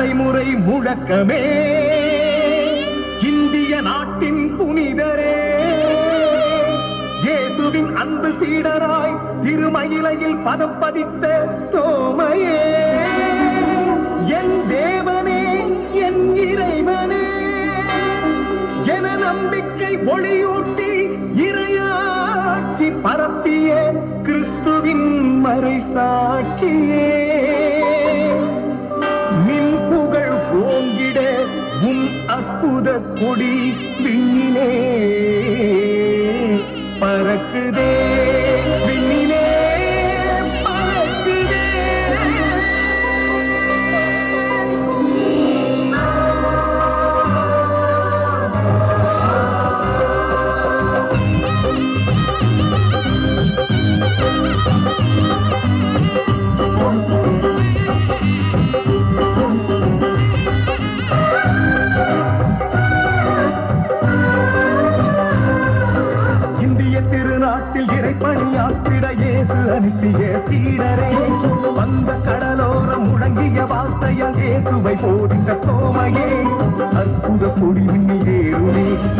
தலைமுறை முழக்கமே இந்திய நாட்டின் புனிதரே, இயேசுவின் அன்பு சீடராய் திருமயிலையில் பதம் பதித்த தோமையே, என் தேவனே என் இறைவனே என நம்பிக்கை ஒளியூட்டி இறையாட்சி பரப்பிய கிறிஸ்துவின் மறை சாட்சியே, நின் புகழ் ஓங்கிட உன் அற்புத கொடி விண்ணிலே பறக்குதே, விண்ணிலே பறக்குதே. திருநாட்டில் இறைப்பணியாற்றிட இயேசு அனுப்பிய சீடரே, வந்த கடலோரம் முழங்கிய வார்த்தையால் இயேசுவை போதித்த தோமையே, அற்புத கொடி விண்ணிலேறுமே